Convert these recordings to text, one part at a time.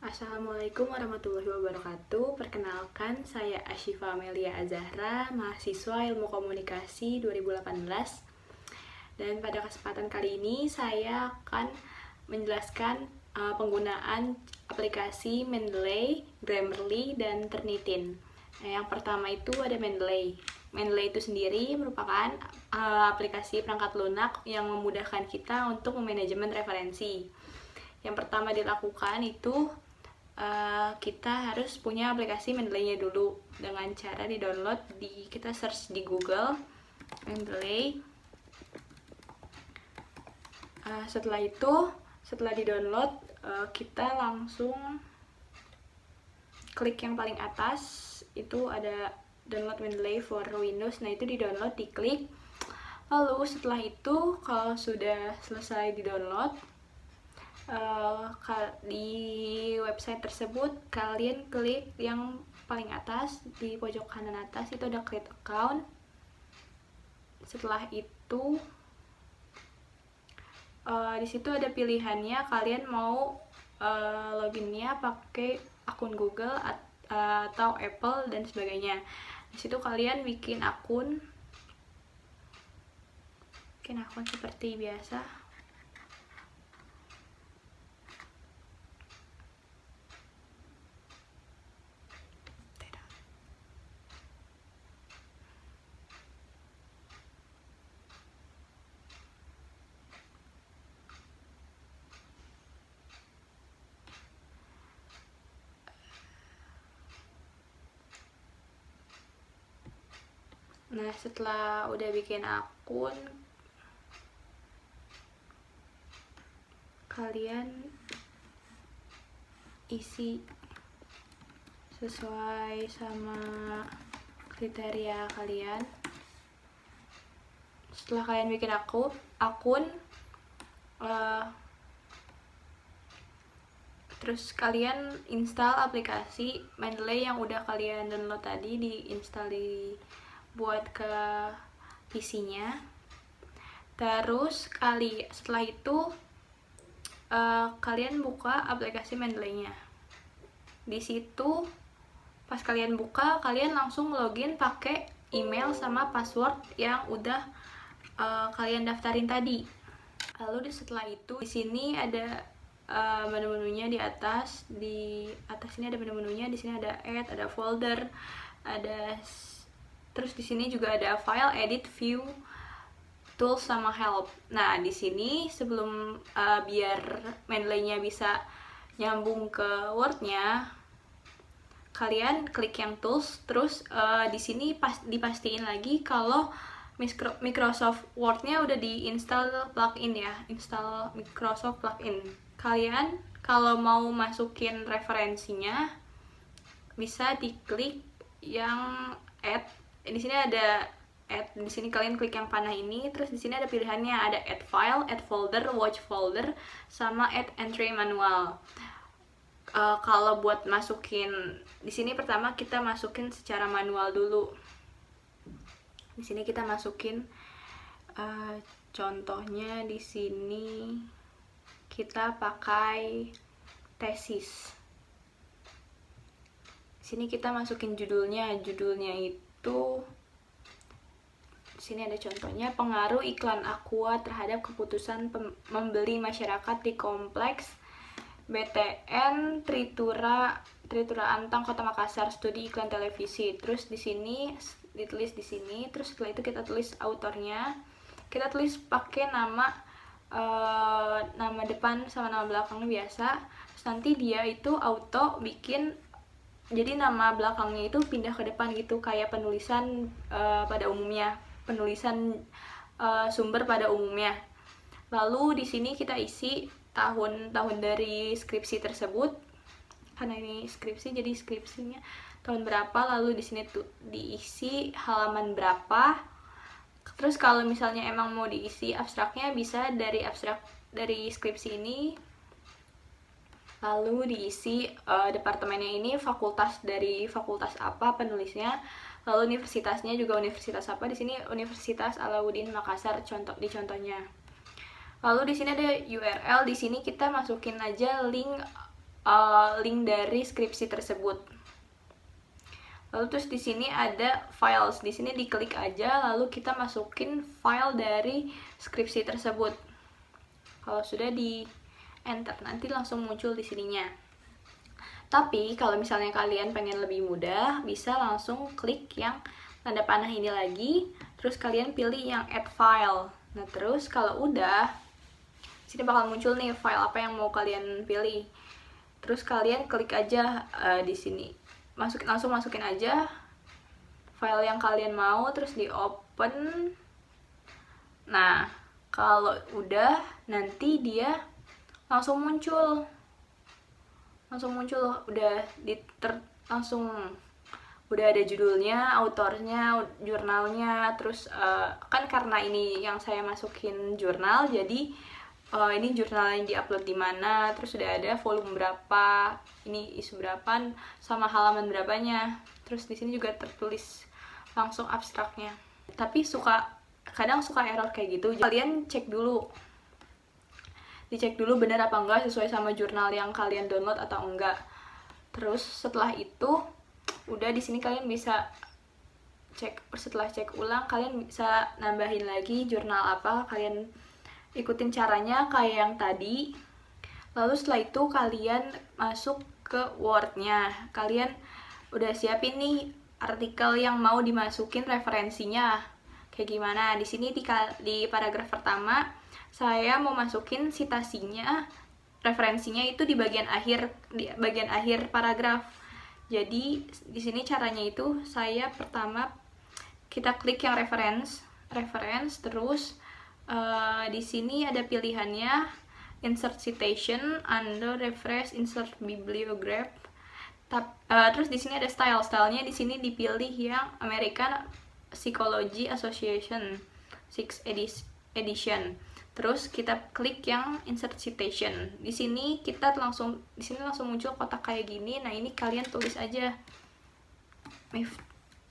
Assalamualaikum warahmatullahi wabarakatuh. Perkenalkan, saya Asyifa Amelia Azahra, mahasiswa Ilmu Komunikasi 2018. Dan pada kesempatan kali ini saya akan menjelaskan penggunaan aplikasi Mendeley, Grammarly, dan Turnitin. Nah, yang pertama itu ada Mendeley. Mendeley itu sendiri merupakan aplikasi perangkat lunak yang memudahkan kita untuk memanajemen referensi. Yang pertama dilakukan itu kita harus punya aplikasi Mendeley-nya dulu dengan cara di-download, kita search di Google Mendeley. Setelah itu, setelah di-download, kita langsung klik yang paling atas, itu ada download Mendeley for Windows. Nah, itu di-download, diklik. Lalu setelah itu, kalau sudah selesai di-download, di website tersebut kalian klik yang paling atas di pojok kanan atas, itu ada create account. Setelah itu di situ ada pilihannya, kalian mau loginnya pakai akun Google atau Apple dan sebagainya. Di situ kalian bikin akun seperti biasa. Nah, setelah udah bikin akun, kalian isi sesuai sama kriteria kalian. Setelah kalian bikin akun, terus kalian install aplikasi Mendeley yang udah kalian download tadi, diinstal buat ke PC-nya. Terus setelah itu kalian buka aplikasi Mendeley-nya. Di situ pas kalian buka, kalian langsung login pakai email sama password yang udah kalian daftarin tadi. Lalu setelah itu di sini ada menu-menunya di atas. Di atas ini ada menu-menunya, di sini ada add, ada folder, terus di sini juga ada file, edit, view, tools sama help. Nah, di sini sebelum biar Mendeley-nya bisa nyambung ke Word-nya, kalian klik yang tools, terus di sini dipastiin lagi kalau Microsoft Word-nya udah diinstal plugin ya, install Microsoft plugin. Kalian kalau mau masukin referensinya bisa diklik yang add. Di sini ada add, di sini kalian klik yang panah ini, terus di sini ada pilihannya, ada add file, add folder, watch folder, sama add entry manual. Kalau buat masukin di sini, pertama kita masukin secara manual dulu. Di sini kita masukin contohnya, di sini kita pakai tesis. Di sini kita masukin judulnya itu, di sini ada contohnya, pengaruh iklan Aqua terhadap keputusan membeli masyarakat di kompleks BTN Tritura Antang Kota Makassar, studi iklan televisi. Terus di sini ditulis di sini, terus setelah itu kita tulis autornya, kita tulis pakai nama depan sama nama belakangnya biasa. Terus nanti dia itu auto bikin, jadi nama belakangnya itu pindah ke depan gitu, kayak penulisan pada umumnya, penulisan sumber pada umumnya. Lalu di sini kita isi tahun dari skripsi tersebut, karena ini skripsi jadi skripsinya tahun berapa. Lalu di sini tuh diisi halaman berapa. Terus kalau misalnya emang mau diisi abstraknya, bisa dari skripsi ini. Lalu diisi departemennya ini, fakultas apa penulisnya, lalu universitasnya juga universitas apa. Di sini Universitas Alauddin Makassar di contohnya. Lalu di sini ada URL, di sini kita masukin aja link link dari skripsi tersebut. Lalu terus di sini ada files. Di sini diklik aja, lalu kita masukin file dari skripsi tersebut. Kalau sudah di enter, nanti langsung muncul di sininya. Tapi kalau misalnya kalian pengen lebih mudah, bisa langsung klik yang tanda panah ini lagi, terus kalian pilih yang add file. Nah terus kalau udah, sini bakal muncul nih file apa yang mau kalian pilih. Terus kalian klik aja di sini, langsung masukin aja file yang kalian mau, terus di open. Nah kalau udah, nanti dia langsung muncul, langsung udah ada judulnya, autornya, jurnalnya, terus kan karena ini yang saya masukin jurnal, jadi ini jurnal yang diupload di mana, terus udah ada volume berapa, ini isu berapa, sama halaman berapanya. Terus di sini juga tertulis langsung abstraknya. Tapi kadang suka error kayak gitu. Kalian dicek dulu benar apa enggak, sesuai sama jurnal yang kalian download atau enggak. Terus setelah itu udah, di sini kalian bisa setelah cek ulang, kalian bisa nambahin lagi jurnal apa, kalian ikutin caranya kayak yang tadi. Lalu setelah itu kalian masuk ke Word-nya, kalian udah siapin nih artikel yang mau dimasukin referensinya kayak gimana. Di sini di paragraf pertama saya mau masukin citasinya, referensinya itu di bagian akhir paragraf. Jadi di sini caranya itu, saya pertama kita klik yang reference, terus di sini ada pilihannya insert citation, under reference, insert bibliograph. Terus di sini ada stylenya, di sini dipilih yang American Psychology Association 6th edition. Terus kita klik yang insert citation. Di sini langsung muncul kotak kayak gini. Nah, ini kalian tulis aja.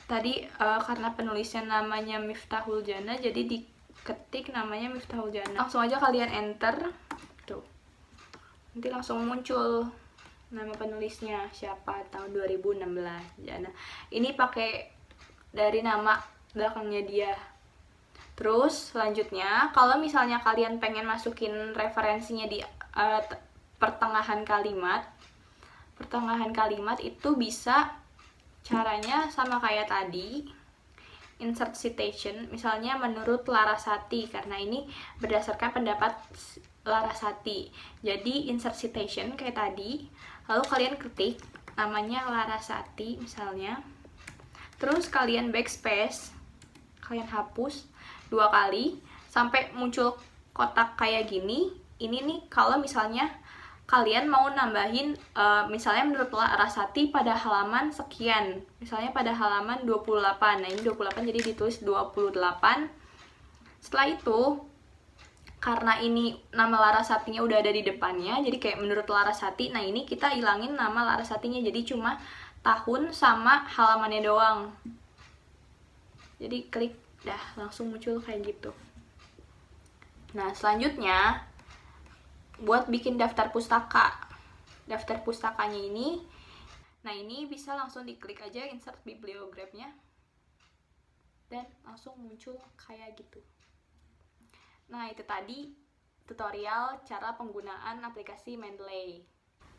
Karena penulisnya namanya Miftahul Jannah, jadi diketik namanya Miftahul Jannah. Langsung aja kalian enter. Tuh. Nanti langsung muncul nama penulisnya siapa, tahun 2016 Jannah. Ini pakai dari nama belakangnya dia. Terus selanjutnya, kalau misalnya kalian pengen masukin referensinya di pertengahan kalimat itu bisa caranya sama kayak tadi, insert citation, misalnya menurut Larasati, karena ini berdasarkan pendapat Larasati. Jadi insert citation kayak tadi, lalu kalian ketik namanya Larasati misalnya, terus kalian backspace, kalian hapus 2 kali sampai muncul kotak kayak gini. Ini nih kalau misalnya kalian mau nambahin misalnya menurut Larasati pada halaman sekian, misalnya pada halaman 28. Nah, ini 28 jadi ditulis 28. Setelah itu, karena ini nama Larasatinya udah ada di depannya, jadi kayak menurut Larasati. Nah, ini kita hilangin nama Larasatinya, jadi cuma tahun sama halamannya doang. Jadi klik, dah langsung muncul kayak gitu. Nah, selanjutnya buat bikin daftar pustaka. Daftar pustakanya ini, nah ini bisa langsung diklik aja insert bibliograph-nya dan langsung muncul kayak gitu. Nah, itu tadi tutorial cara penggunaan aplikasi Mendeley.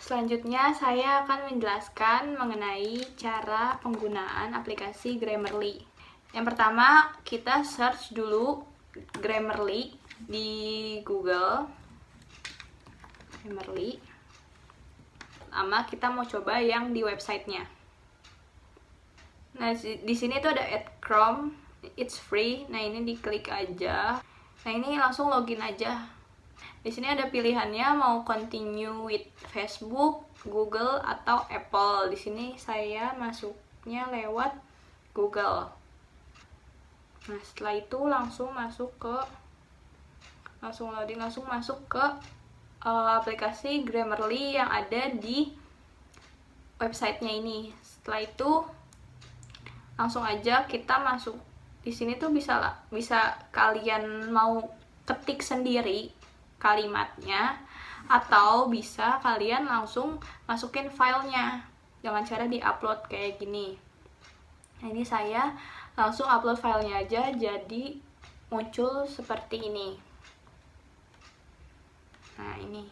Selanjutnya saya akan menjelaskan mengenai cara penggunaan aplikasi Grammarly. Yang pertama, kita search dulu Grammarly di Google. Grammarly. Sama kita mau coba yang di websitenya. Nah, di sini tuh ada Add Chrome, it's free. Nah, ini diklik aja. Nah, ini langsung login aja. Di sini ada pilihannya mau continue with Facebook, Google, atau Apple. Di sini saya masuknya lewat Google. Nah, setelah itu langsung masuk ke aplikasi Grammarly yang ada di websitenya ini. Setelah itu langsung aja kita masuk. Di sini tuh bisa kalian mau ketik sendiri kalimatnya, atau bisa kalian langsung masukin filenya dengan cara di-upload kayak gini. Nah, ini saya langsung upload filenya aja, jadi muncul seperti ini. Nah, ini.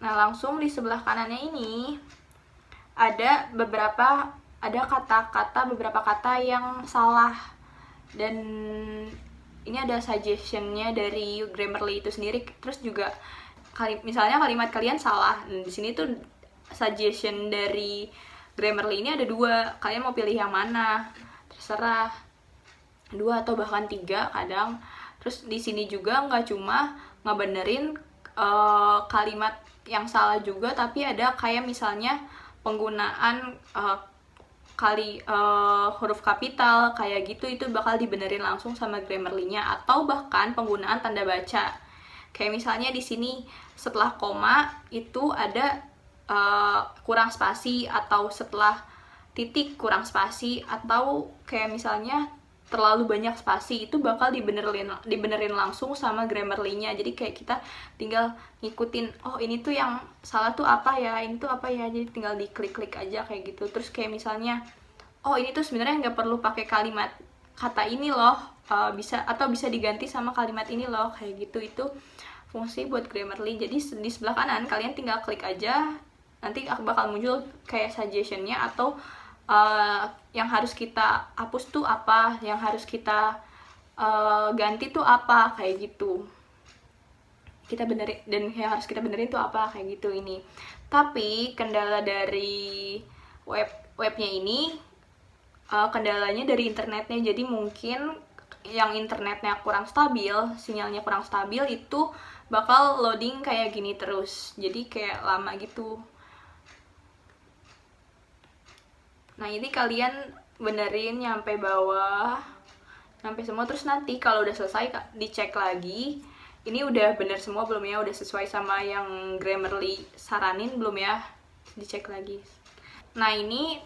Nah, langsung di sebelah kanannya ini ada beberapa kata yang salah, dan ini ada suggestionnya dari Grammarly itu sendiri. Terus juga misalnya kalimat kalian salah, di sini tuh suggestion dari Grammarly ini ada 2, kalian mau pilih yang mana terserah, 2 atau bahkan 3 kadang. Terus di sini juga nggak cuma ngebenerin kalimat yang salah juga, tapi ada kayak misalnya penggunaan huruf kapital kayak gitu, itu bakal dibenerin langsung sama Grammarly-nya. Atau bahkan penggunaan tanda baca, kayak misalnya di sini setelah koma itu ada kurang spasi, atau setelah titik kurang spasi, atau kayak misalnya terlalu banyak spasi, itu bakal dibenerin langsung sama Grammarly-nya. Jadi kayak kita tinggal ngikutin, oh ini tuh yang salah tuh apa ya, ini tuh apa ya, jadi tinggal diklik-klik aja kayak gitu. Terus kayak misalnya, oh ini tuh sebenarnya nggak perlu pakai kalimat kata ini loh, bisa diganti sama kalimat ini loh, kayak gitu. Itu fungsi buat Grammarly. Jadi di sebelah kanan kalian tinggal klik aja, nanti bakal muncul kayak suggestionnya, atau yang harus kita hapus tuh apa, yang harus kita ganti tuh apa, kayak gitu. Kita benerin, dan yang harus kita benerin tuh apa, kayak gitu. Ini tapi kendala dari webnya ini, kendalanya dari internetnya. Jadi mungkin yang internetnya kurang stabil, sinyalnya kurang stabil, itu bakal loading kayak gini terus, jadi kayak lama gitu. Nah, ini kalian benerin nyampe bawah, sampai semua. Terus nanti kalau udah selesai dicek lagi, ini udah bener semua belum ya, udah sesuai sama yang Grammarly saranin belum ya, dicek lagi. Nah, ini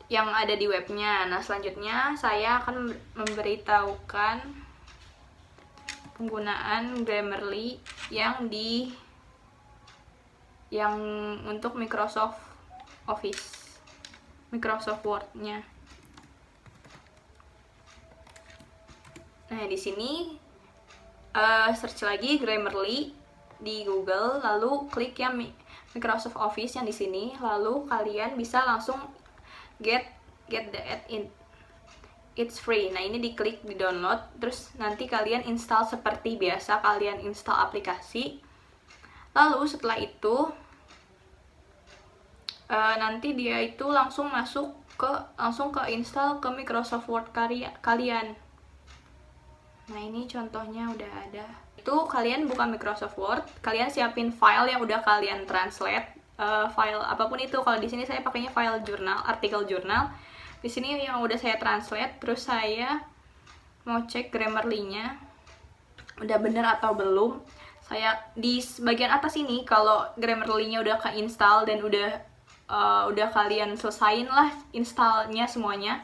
yang ada di webnya. Nah, selanjutnya saya akan memberitahukan penggunaan Grammarly yang untuk Microsoft Office, Microsoft Word-nya. Nah, di sini search lagi Grammarly di Google, lalu klik yang Microsoft Office yang di sini, lalu kalian bisa langsung get the add-in. It's free. Nah, ini diklik, di download, terus nanti kalian install seperti biasa kalian install aplikasi. Lalu setelah itu nanti dia itu langsung ke install ke Microsoft Word kalian. Nah, ini contohnya udah ada. Itu kalian buka Microsoft Word, kalian siapin file yang udah kalian translate, file apapun itu. Kalau di sini saya pakainya file jurnal, artikel jurnal. Di sini yang udah saya translate, terus saya mau cek Grammarly-nya udah bener atau belum. Saya di bagian atas ini, kalau Grammarly-nya udah keinstall dan udah kalian selesain lah installnya semuanya,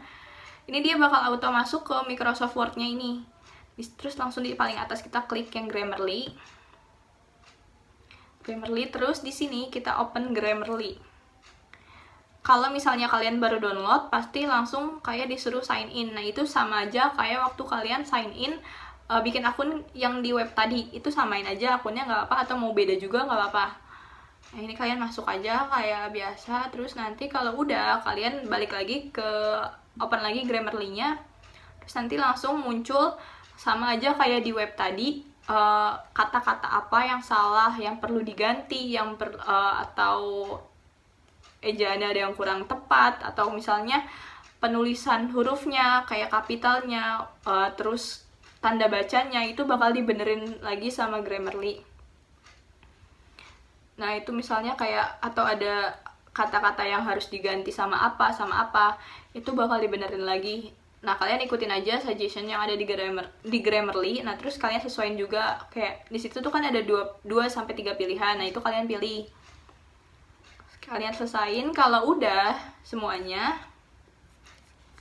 ini dia bakal auto masuk ke Microsoft Word-nya ini. Terus langsung di paling atas kita klik yang Grammarly, terus di sini kita open Grammarly. Kalau misalnya kalian baru download, pasti langsung kayak disuruh sign in. Nah, itu sama aja kayak waktu kalian sign in bikin akun yang di web tadi, itu samain aja akunnya, nggak apa, atau mau beda juga nggak apa-apa. Nah, ini kalian masuk aja kayak biasa. Terus nanti kalau udah, kalian balik lagi open lagi Grammarly-nya. Terus nanti langsung muncul sama aja kayak di web tadi, kata-kata apa yang salah, yang perlu diganti, atau ejaannya ada yang kurang tepat, atau misalnya penulisan hurufnya kayak kapitalnya, terus tanda bacanya itu bakal dibenerin lagi sama Grammarly. Nah, itu misalnya kayak, atau ada kata-kata yang harus diganti sama apa, itu bakal dibenerin lagi. Nah, kalian ikutin aja suggestion yang ada di Grammarly. Nah, terus kalian sesuaiin juga, kayak di situ tuh kan ada 2 sampai 3 pilihan. Nah, itu kalian pilih. Kalian selesain, kalau udah semuanya,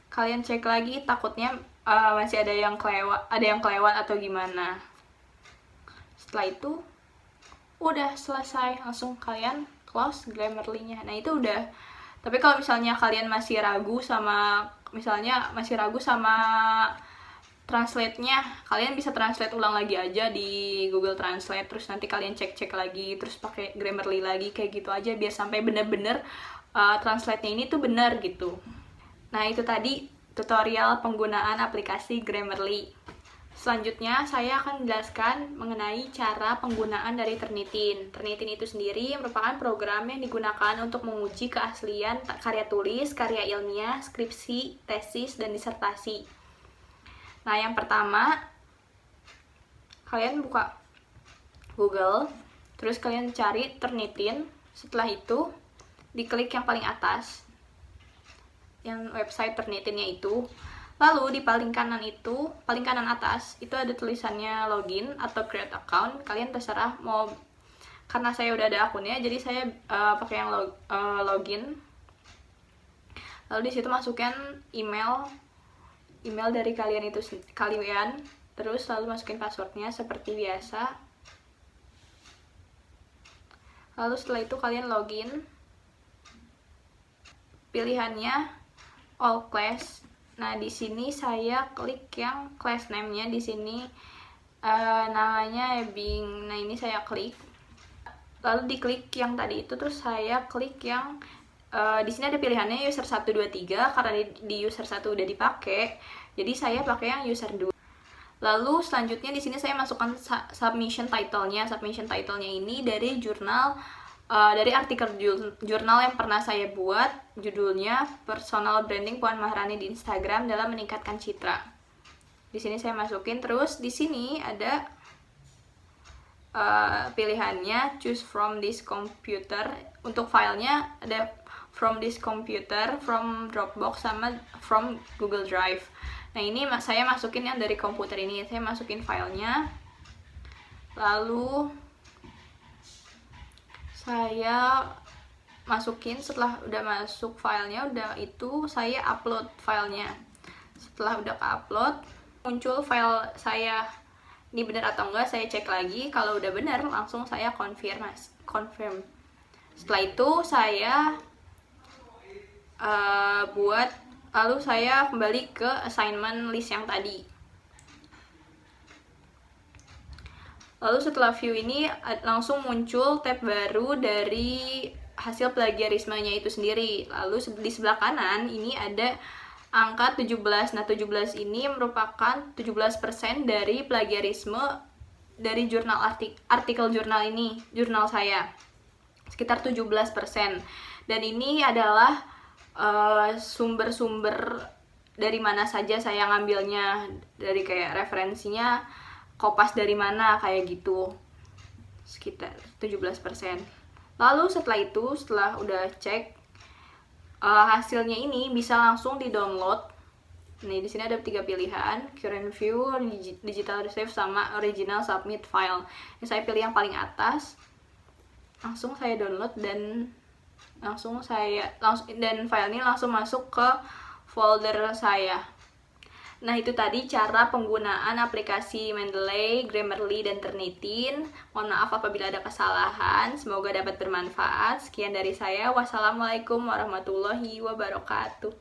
kalian cek lagi, takutnya masih ada yang kelewat atau gimana. Setelah itu udah selesai, langsung kalian close Grammarly-nya. Nah itu udah. Tapi kalau misalnya kalian masih ragu sama translate-nya, kalian bisa translate ulang lagi aja di Google Translate, terus nanti kalian cek lagi, terus pakai Grammarly lagi, kayak gitu aja biar sampai bener-bener translate-nya ini tuh bener gitu. Nah itu tadi tutorial penggunaan aplikasi Grammarly. Selanjutnya, saya akan menjelaskan mengenai cara penggunaan dari Turnitin. Turnitin itu sendiri merupakan program yang digunakan untuk menguji keaslian karya tulis, karya ilmiah, skripsi, tesis, dan disertasi. Nah, yang pertama, kalian buka Google, terus kalian cari Turnitin. Setelah itu, diklik yang paling atas, yang website Turnitinnya itu. Lalu di paling kanan atas itu ada tulisannya login atau create account. Kalian terserah mau, karena saya udah ada akunnya, jadi saya pakai yang login. Lalu di situ masukkan email dari kalian, terus lalu masukin passwordnya seperti biasa. Lalu setelah itu kalian login. Pilihannya all class. Nah, di sini saya klik yang class name-nya di sini namanya Bing. Nah, ini saya klik. Lalu diklik yang tadi itu, terus saya klik yang di sini ada pilihannya user 1 2 3, karena di user 1 udah dipakai. Jadi saya pakai yang user 2. Lalu selanjutnya di sini saya masukkan submission title-nya. Submission title-nya ini dari dari artikel jurnal yang pernah saya buat, judulnya Personal Branding Puan Maharani di Instagram dalam meningkatkan citra. Di sini saya masukin, terus di sini ada pilihannya choose from this computer. Untuk filenya ada from this computer, from Dropbox, sama from Google Drive. Nah ini saya masukin yang dari komputer ini, saya masukin filenya. Lalu saya masukin, setelah udah masuk filenya, udah itu saya upload filenya. Setelah udah upload, muncul file saya ini benar atau enggak, saya cek lagi. Kalau udah benar, langsung saya confirm. Setelah itu saya lalu saya kembali ke assignment list yang tadi. Lalu setelah view ini langsung muncul tab baru dari hasil plagiarismenya itu sendiri. Lalu di sebelah kanan ini ada angka 17. Nah, 17 ini merupakan 17% dari plagiarisme dari artikel jurnal ini, jurnal saya. Sekitar 17%. Dan ini adalah sumber-sumber dari mana saja saya ngambilnya, dari kayak referensinya, kopas dari mana, kayak gitu, sekitar 17%. Lalu setelah udah cek hasilnya, ini bisa langsung di download. Nih di sini ada 3 pilihan, current view, digital receive, sama original submit file. Ini saya pilih yang paling atas, langsung saya download, dan file ini langsung masuk ke folder saya. Nah itu tadi cara penggunaan aplikasi Mendeley, Grammarly, dan Turnitin. Mohon maaf apabila ada kesalahan, semoga dapat bermanfaat. Sekian dari saya, wassalamualaikum warahmatullahi wabarakatuh.